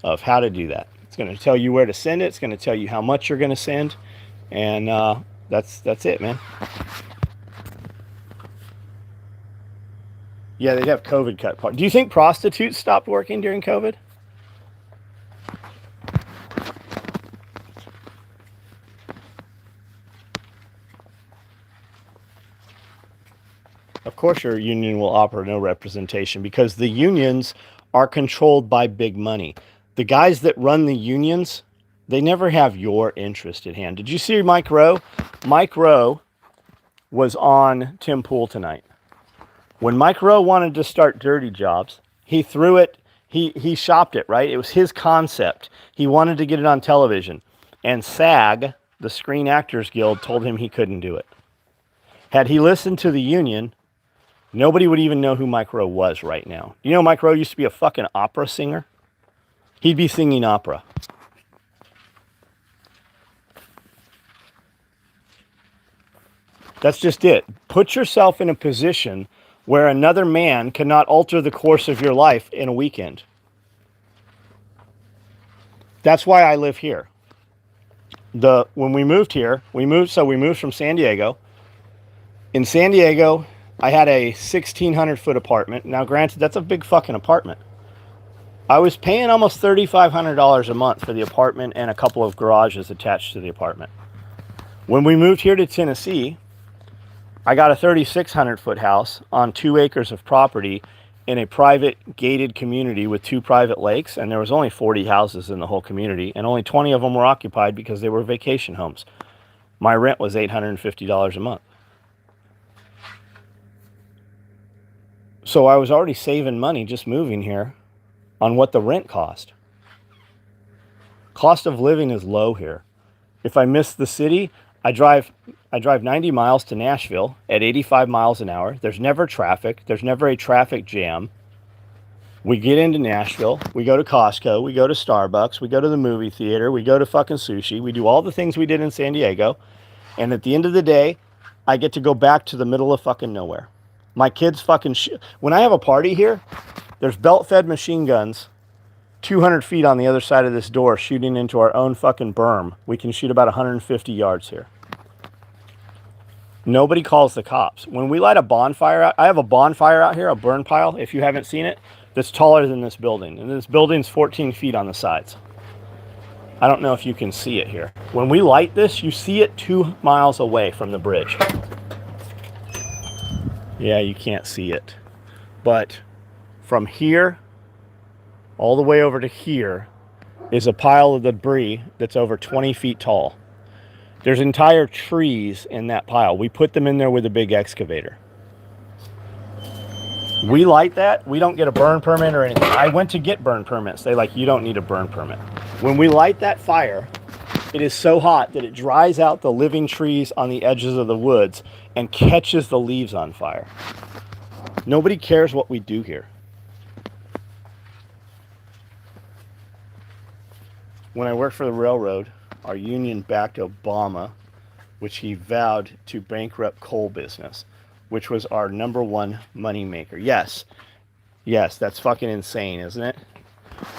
of how to do that. It's going to tell you where to send it. It's going to tell you how much you're going to send. And that's it, man. Yeah, they'd have COVID cut part. Do you think prostitutes stopped working during COVID? Of course, your union will offer no representation because the unions are controlled by big money. The guys that run the unions, they never have your interest at hand. Did you see Mike Rowe? Mike Rowe was on Tim Pool tonight. When Mike Rowe wanted to start Dirty Jobs, he threw it, he shopped it, right? It was his concept. He wanted to get it on television. And SAG, the Screen Actors Guild, told him he couldn't do it. Had he listened to the union, nobody would even know who Mike Rowe was right now. You know, Mike Rowe used to be a fucking opera singer. He'd be singing opera. That's just it. Put yourself in a position where another man cannot alter the course of your life in a weekend. That's why I live here. When we moved here, we moved from San Diego. In San Diego, I had a 1,600-foot apartment. Now, granted, that's a big fucking apartment. I was paying almost $3,500 a month for the apartment and a couple of garages attached to the apartment. When we moved here to Tennessee, I got a 3,600-foot house on 2 acres of property in a private gated community with 2 private lakes, and there was only 40 houses in the whole community, and only 20 of them were occupied because they were vacation homes. My rent was $850 a month. So I was already saving money just moving here on what the rent cost. Cost of living is low here. If I miss the city, I drive 90 miles to Nashville at 85 miles an hour. There's never traffic. There's never a traffic jam. We get into Nashville. We go to Costco. We go to Starbucks. We go to the movie theater. We go to fucking sushi. We do all the things we did in San Diego. And at the end of the day, I get to go back to the middle of fucking nowhere. My kids fucking... When I have a party here, there's belt-fed machine guns 200 feet on the other side of this door shooting into our own fucking berm. We can shoot about 150 yards here. Nobody calls the cops. When we light a bonfire out, I have a bonfire out here, a burn pile, if you haven't seen it, that's taller than this building. And this building's 14 feet on the sides. I don't know if you can see it here. When we light this, you see it 2 miles away from the bridge. Yeah, you can't see it. But from here all the way over to here is a pile of debris that's over 20 feet tall. There's entire trees in that pile. We put them in there with a big excavator. We light that. We don't get a burn permit or anything. I went to get burn permits. They like, you don't need a burn permit. When we light that fire, it is so hot that it dries out the living trees on the edges of the woods and catches the leaves on fire. Nobody cares what we do here. When I worked for the railroad, our union backed Obama, which he vowed to bankrupt coal business, which was our #1 money maker. Yes, that's fucking insane, isn't it?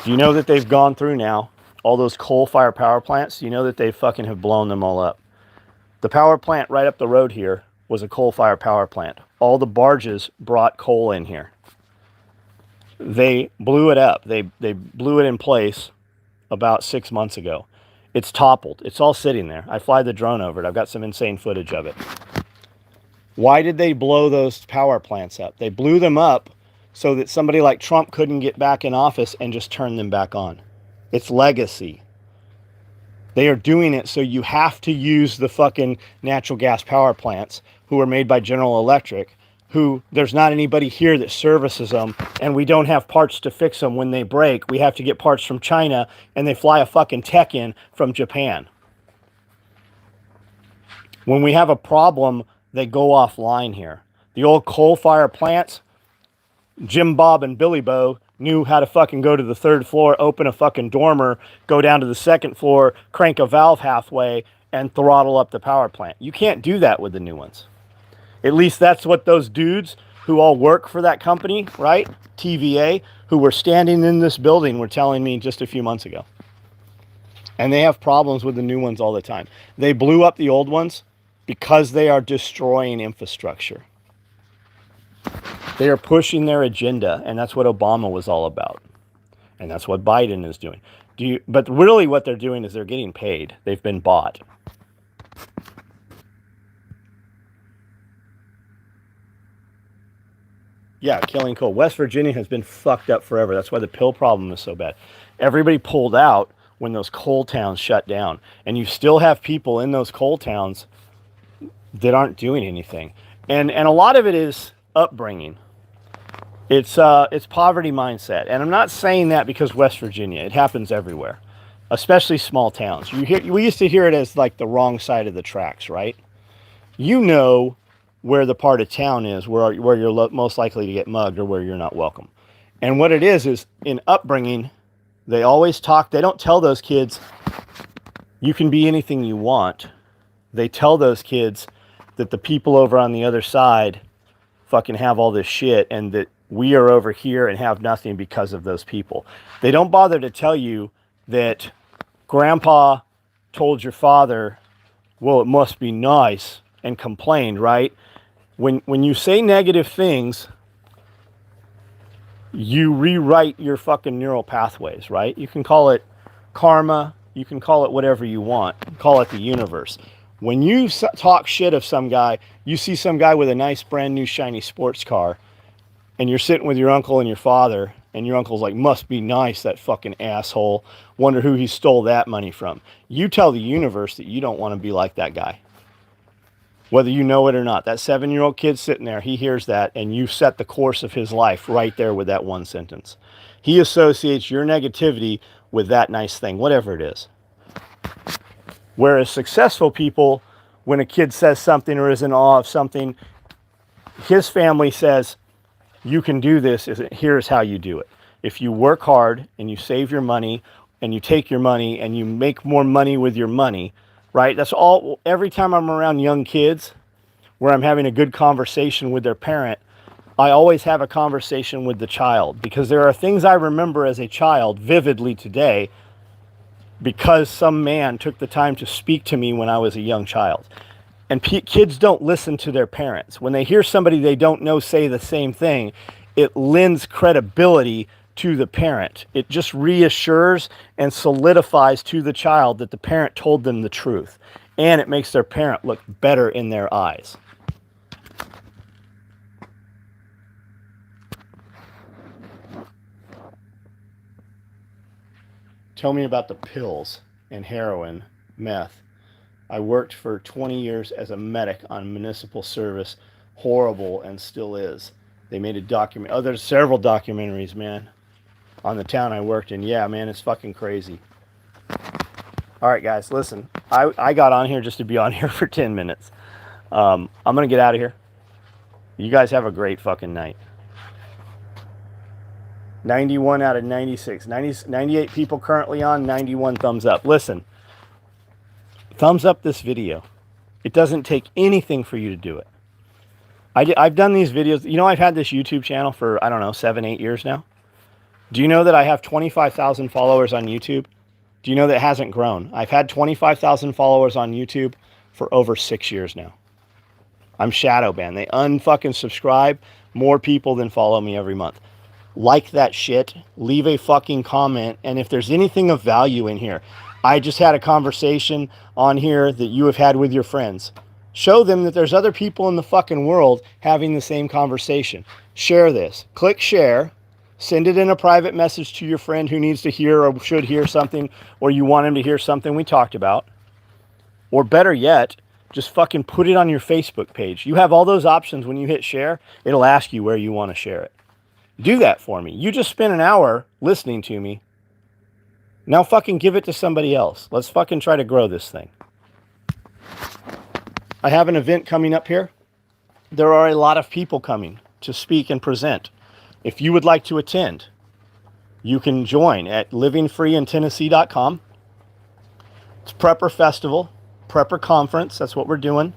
Do you know that they've gone through now all those coal-fired power plants? Do you know that they fucking have blown them all up? The power plant right up the road here was a coal-fired power plant. All the barges brought coal in here. They blew it up. They blew it in place about 6 months ago. It's toppled. It's all sitting there. I fly the drone over it. I've got some insane footage of it. Why did they blow those power plants up? They blew them up so that somebody like Trump couldn't get back in office and just turn them back on. It's legacy. They are doing it so you have to use the fucking natural gas power plants who are made by General Electric, who there's not anybody here that services them, and we don't have parts to fix them when they break. We have to get parts from China, and they fly a fucking tech in from Japan. When we have a problem, they go offline here. The old coal-fired plants, Jim Bob and Billy Bo knew how to fucking go to the 3rd floor, open a fucking dormer, go down to the 2nd floor, crank a valve halfway, and throttle up the power plant. You can't do that with the new ones. At least that's what those dudes who all work for that company, right? TVA, who were standing in this building were telling me just a few months ago. And they have problems with the new ones all the time. They blew up the old ones because they are destroying infrastructure. They are pushing their agenda, and that's what Obama was all about. And that's what Biden is doing. But really what they're doing is they're getting paid. They've been bought. Yeah, killing coal. West Virginia has been fucked up forever. That's why the pill problem is so bad. Everybody pulled out when those coal towns shut down. And you still have people in those coal towns that aren't doing anything. And a lot of it is upbringing. It's poverty mindset. And I'm not saying that because West Virginia. It happens everywhere, especially small towns. We used to hear it as like the wrong side of the tracks, right? You know where the part of town is where you're most likely to get mugged or where you're not welcome. And what it is in upbringing, they always talk. They don't tell those kids, you can be anything you want. They tell those kids that the people over on the other side fucking have all this shit and that we are over here and have nothing because of those people. They don't bother to tell you that grandpa told your father, well, it must be nice, and complained, right? When you say negative things, you rewrite your fucking neural pathways, right? You can call it karma. You can call it whatever you want. Call it the universe. When you talk shit of some guy, you see some guy with a nice brand new shiny sports car, and you're sitting with your uncle and your father, and your uncle's like, must be nice, that fucking asshole. Wonder who he stole that money from. You tell the universe that you don't want to be like that guy. Whether you know it or not. That 7-year-old kid sitting there, he hears that, and you set the course of his life right there with that one sentence. He associates your negativity with that nice thing, whatever it is. Whereas successful people, when a kid says something or is in awe of something, his family says, you can do this, here's how you do it. If you work hard and you save your money and you take your money and you make more money with your money, right? That's all. Every time I'm around young kids where I'm having a good conversation with their parent, I always have a conversation with the child because there are things I remember as a child vividly today because some man took the time to speak to me when I was a young child. And kids don't listen to their parents. When they hear somebody they don't know say the same thing, it lends credibility to the parent. It just reassures and solidifies to the child that the parent told them the truth. And it makes their parent look better in their eyes. Tell me about the pills and heroin, meth. I worked for 20 years as a medic on municipal service. Horrible, and still is. They made a document. Oh, there's several documentaries, man, on the town I worked in. Yeah, man, it's fucking crazy. All right, guys, listen. I got on here just to be on here for 10 minutes. I'm going to get out of here. You guys have a great fucking night. 91 out of 96. 98 people currently on, 91 thumbs up. Listen, thumbs up this video. It doesn't take anything for you to do it. I've done these videos. You know, I've had this YouTube channel for, I don't know, 7, 8 years now. Do you know that I have 25,000 followers on YouTube? Do you know that it hasn't grown? I've had 25,000 followers on YouTube for over 6 years now. I'm shadow banned. They unfucking subscribe more people than follow me every month. Like that shit, leave a fucking comment, and if there's anything of value in here, I just had a conversation on here that you have had with your friends. Show them that there's other people in the fucking world having the same conversation. Share this. Click share. Send it in a private message to your friend who needs to hear or should hear something, or you want him to hear something we talked about. Or better yet, just fucking put it on your Facebook page. You have all those options. When you hit share, it'll ask you where you want to share it. Do that for me. You just spent an hour listening to me. Now fucking give it to somebody else. Let's fucking try to grow this thing. I have an event coming up here. There are a lot of people coming to speak and present. If you would like to attend, you can join at livingfreeintennessee.com. It's Prepper Festival, Prepper Conference. That's what we're doing.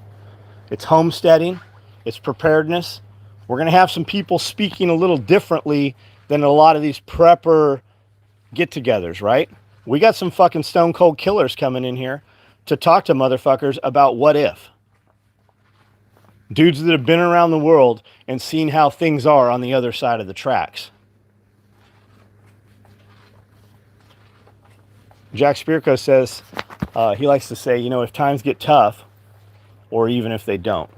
It's homesteading. It's preparedness. We're going to have some people speaking a little differently than a lot of these prepper get-togethers, right? We got some fucking stone cold killers coming in here to talk to motherfuckers about what if. Dudes that have been around the world and seen how things are on the other side of the tracks. Jack Spirko says, he likes to say, if times get tough, or even if they don't.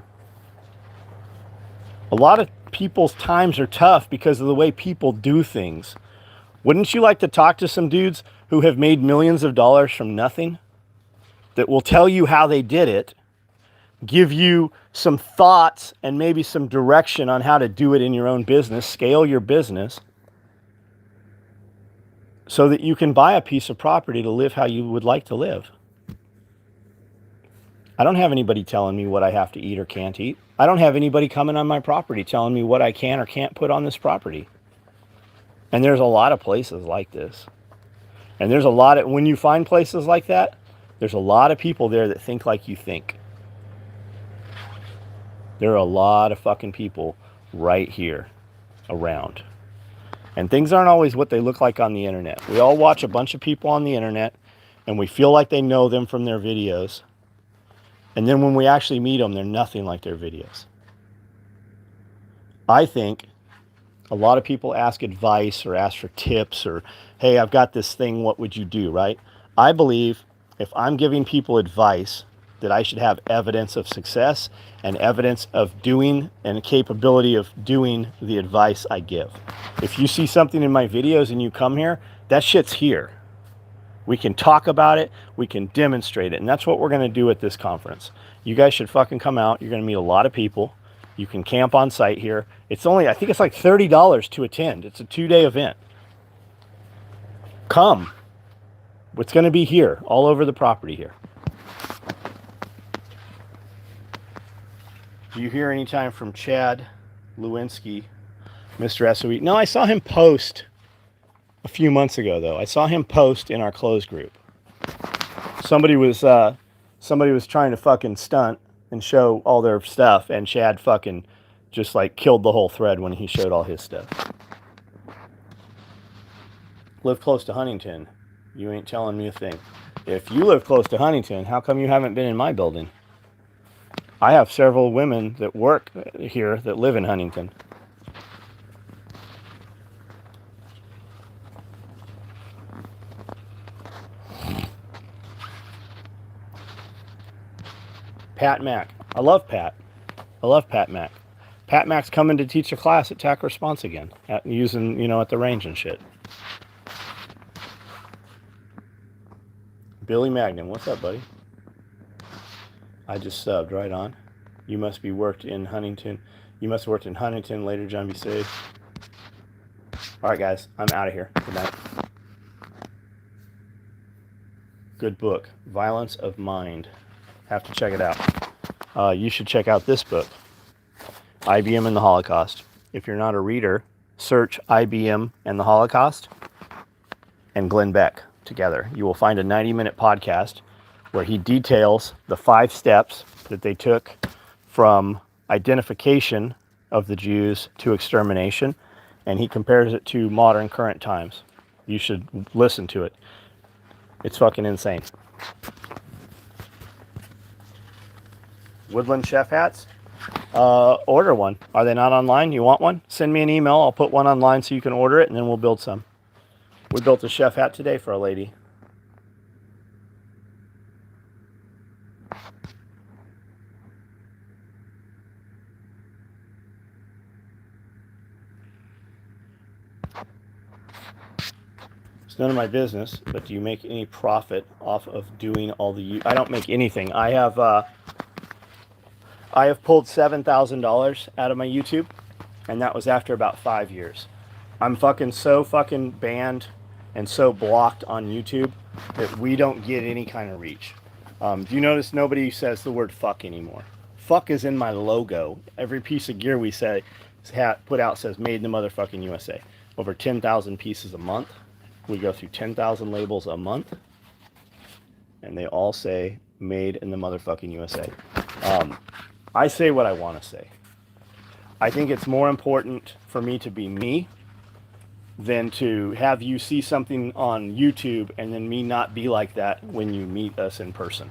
A lot of people's times are tough because of the way people do things. Wouldn't you like to talk to some dudes who have made millions of dollars from nothing? That will tell you how they did it, give you some thoughts and maybe some direction on how to do it in your own business, scale your business, so that you can buy a piece of property to live how you would like to live. I don't have anybody telling me what I have to eat or can't eat. I don't have anybody coming on my property telling me what I can or can't put on this property. And there's a lot of places like this. And there's a lot of, when you find places like that, there's a lot of people there that think like you think. There are a lot of fucking people right here around. And things aren't always what they look like on the internet. We all watch a bunch of people on the internet and we feel like they know them from their videos. And then when we actually meet them, they're nothing like their videos. I think a lot of people ask advice or ask for tips or, hey, I've got this thing, what would you do, right? I believe if I'm giving people advice, that I should have evidence of success and evidence of doing and capability of doing the advice I give. If you see something in my videos and you come here, that shit's here. We can talk about it. We can demonstrate it. And that's what we're going to do at this conference. You guys should fucking come out. You're going to meet a lot of people. You can camp on site here. It's only, I think it's like $30 to attend. It's a 2-day event. Come. It's going to be here, all over the property here. Do you hear any time from Chad Lewinsky, Mr. SOE? No, I saw him post a few months ago, though. I saw him post in our closed group. Somebody was trying to fucking stunt and show all their stuff, and Chad fucking just like killed the whole thread when he showed all his stuff. Live close to Huntington. You ain't telling me a thing. If you live close to Huntington, how come you haven't been in my building? I have several women that work here that live in Huntington. Pat Mack. I love Pat. I love Pat Mack. Pat Mack's coming to teach a class at TAC Response again, using, at the range and shit. Billy Magnum, what's up, buddy? I just subbed right on. You must be worked in Huntington. You must have worked in Huntington. Later, John, be safe. All right, guys, I'm out of here. Good night. Good book, Violence of Mind. Have to check it out. You should check out this book, IBM and the Holocaust. If you're not a reader, search IBM and the Holocaust and Glenn Beck together. You will find a 90-minute podcast where he details the 5 steps that they took from identification of the Jews to extermination, and he compares it to modern current times. You should listen to it. It's fucking insane. Woodland chef hats? Order one. Are they not online? You want one? Send me an email. I'll put one online so you can order it, and then we'll build some. We built a chef hat today for a lady. It's none of my business, but do you make any profit off of doing all the... I don't make anything. I have pulled $7,000 out of my YouTube, and that was after about 5 years. I'm so fucking banned and so blocked on YouTube that we don't get any kind of reach. Do you notice nobody says the word fuck anymore? Fuck is in my logo. Every piece of gear we put out says made in the motherfucking USA. Over 10,000 pieces a month. We go through 10,000 labels a month, and they all say made in the motherfucking USA. I say what I want to say. I think it's more important for me to be me than to have you see something on YouTube and then me not be like that when you meet us in person.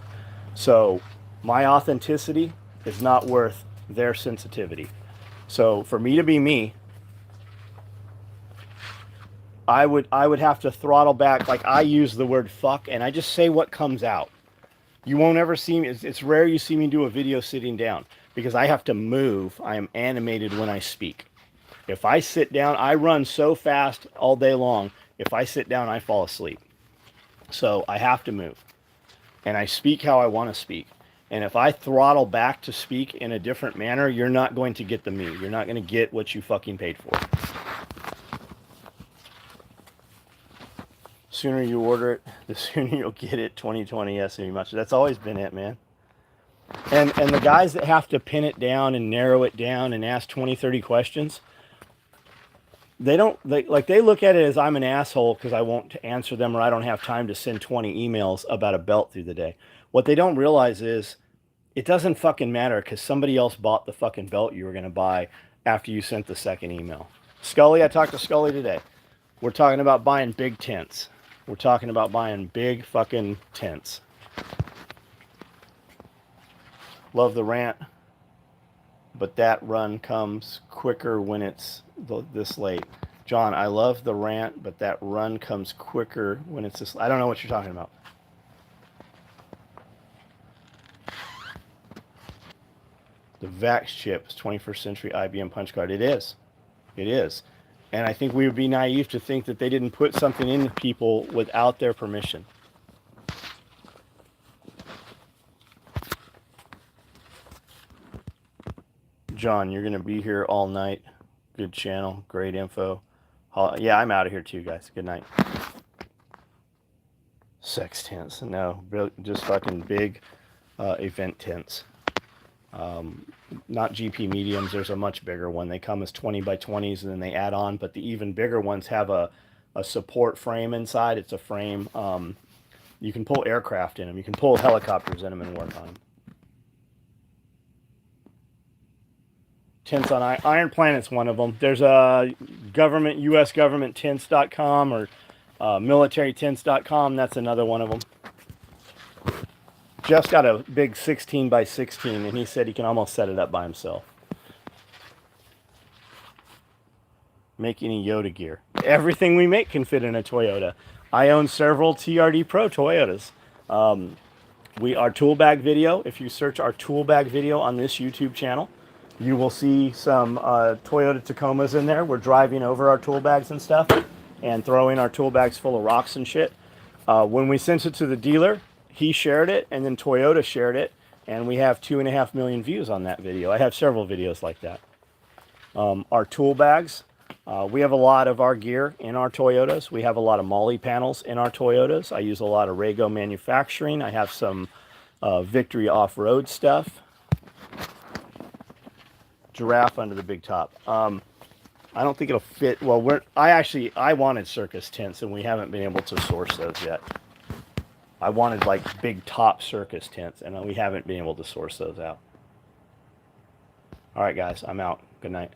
So my authenticity is not worth their sensitivity. So for me to be me, I would have to throttle back. Like, I use the word fuck and I just say what comes out. You won't ever see me. It's rare you see me do a video sitting down because I have to move. I am animated when I speak. If I sit down, I run so fast all day long. If I sit down, I fall asleep. So I have to move. And I speak how I want to speak. And if I throttle back to speak in a different manner, you're not going to get the me. You're not going to get what you fucking paid for. Sooner you order it, the sooner you'll get it. 2020 SME much. That's always been it, man. And the guys that have to pin it down and narrow it down and ask 20, 30 questions, they look at it as I'm an asshole because I won't answer them, or I don't have time to send 20 emails about a belt through the day. What they don't realize is it doesn't fucking matter because somebody else bought the fucking belt you were going to buy after you sent the second email. Scully, I talked to Scully today. We're talking about buying big tents. We're talking about buying big fucking tents. Love the rant, but that run comes quicker when it's this late. John, I love the rant, but that run comes quicker when it's this. I don't know what you're talking about. The Vax chip is 21st century IBM punch card. It is. It is. And I think we would be naive to think that they didn't put something in people without their permission. John, you're going to be here all night. Good channel. Great info. Yeah, I'm out of here too, guys. Good night. Sex tents. No, just fucking big event tents. Not GP mediums. There's a much bigger one. They come as 20 by 20s and then they add on, but the even bigger ones have a support frame inside. It's a frame. You can pull aircraft in them. You can pull helicopters in them and work on them. Tents on Iron Planet's one of them. There's a government, US government tents.com or militarytents.com. That's another one of them. Jeff's got a big 16 by 16 and he said he can almost set it up by himself. Make any Yoda gear. Everything we make can fit in a Toyota. I own several TRD Pro Toyotas. Our tool bag video, if you search our tool bag video on this YouTube channel, you will see some Toyota Tacomas in there. We're driving over our tool bags and stuff and throwing our tool bags full of rocks and shit. When we sent it to the dealer, he shared it and then Toyota shared it. And we have 2.5 million views on that video. I have several videos like that. Our tool bags, we have a lot of our gear in our Toyotas. We have a lot of MOLLE panels in our Toyotas. I use a lot of Rego manufacturing. I have some Victory off-road stuff. Giraffe under the big top. I don't think it'll fit. Well, I wanted circus tents and we haven't been able to source those yet. I wanted like big top circus tents and we haven't been able to source those out. All right, guys, I'm out. Good night.